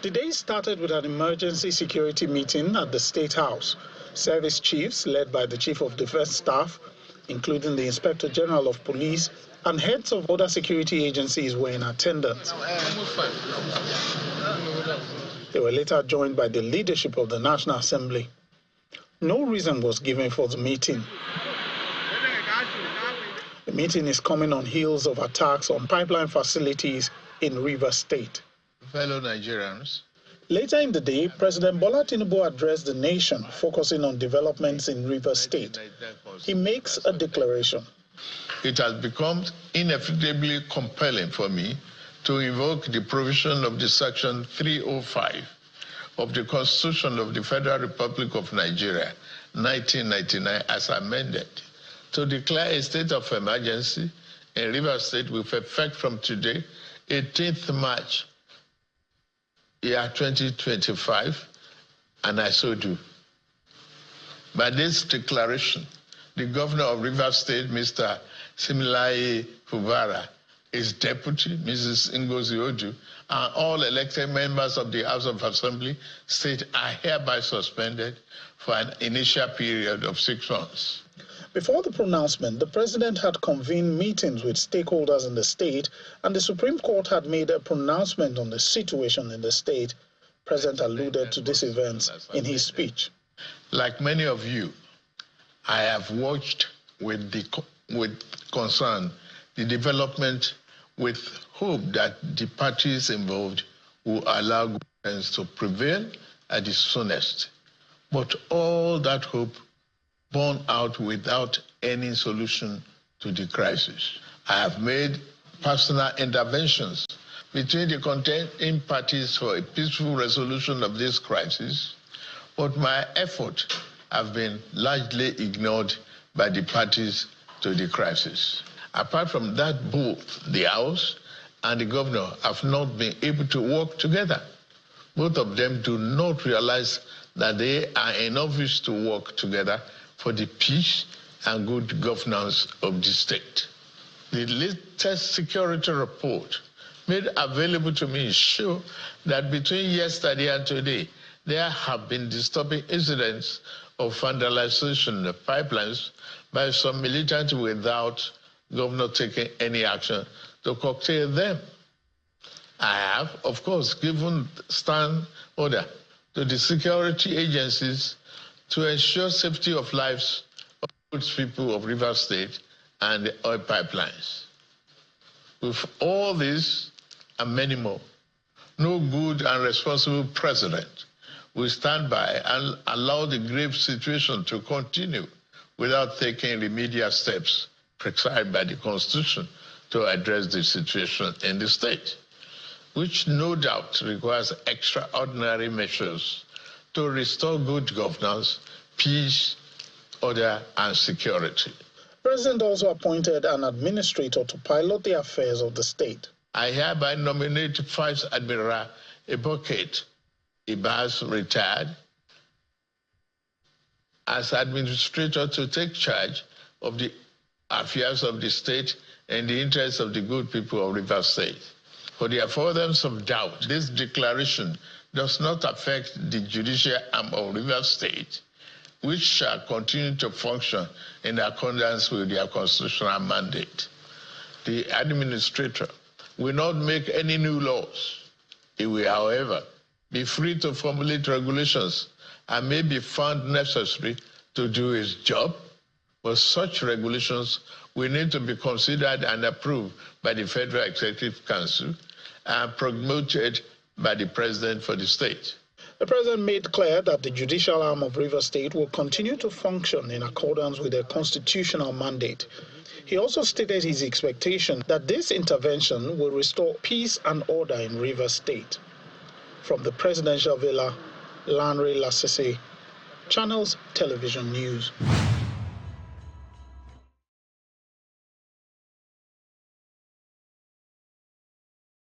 The day started with an emergency security meeting at the State House. Service chiefs, led by the Chief of Defense Staff, including the Inspector General of Police, and heads of other security agencies were in attendance. They were later joined by the leadership of the National Assembly. No reason was given for the meeting. The meeting is coming on heels of attacks on pipeline facilities in Rivers State. Fellow Nigerians. Later in the day, President Bola Tinubu addressed the nation, focusing on developments in Rivers State. He makes a declaration. It has become inevitably compelling for me to invoke the provision of the Section 305 of the Constitution of the Federal Republic of Nigeria, 1999, as amended, to declare a state of emergency in Rivers State with effect from today, 18th March, year 2025, and I so do. By this declaration, the governor of Rivers State, Mr. Similaye Fubara, his deputy, Mrs. Ngozi Odu, and all elected members of the House of Assembly State are hereby suspended for an initial period of 6 months. Before the pronouncement, the president had convened meetings with stakeholders in the state, and the Supreme Court had made a pronouncement on the situation in the state. The president alluded to these events in his speech. Like many of you, I have watched with concern the development, with hope that the parties involved will allow governance to prevail at the soonest. But all that hope borne out without any solution to the crisis. I have made personal interventions between the contending parties for a peaceful resolution of this crisis, but my efforts have been largely ignored by the parties to the crisis. Apart from that, both the House and the governor have not been able to work together. Both of them do not realize that they are in office to work together for the peace and good governance of the state. The latest security report made available to me show that between yesterday and today, there have been disturbing incidents of vandalization of pipelines by some militants without governor taking any action to curtail them. I have, of course, given stand order to the security agencies to ensure safety of lives of good people of Rivers State and the oil pipelines. With all this and many more, no good and responsible president will stand by and allow the grave situation to continue without taking remedial steps prescribed by the Constitution to address the situation in the state, which no doubt requires extraordinary measures to restore good governance, peace, order, and security. The president also appointed an administrator to pilot the affairs of the state. I hereby nominate Vice Admiral Ibok, Ibas, retired, as administrator to take charge of the affairs of the state in the interests of the good people of Rivers State. For the avoidance of doubt, this declaration does not affect the judicial arm of Rivers State, which shall continue to function in accordance with their constitutional mandate. The administrator will not make any new laws. He will, however, be free to formulate regulations and may be found necessary to do his job, but such regulations will need to be considered and approved by the Federal Executive Council and promoted by the President for the state. The president made clear that the judicial arm of Rivers State will continue to function in accordance with their constitutional mandate. He also stated his expectation that this intervention will restore peace and order in Rivers State. From the presidential villa, Lanre Lasese, Channels Television News.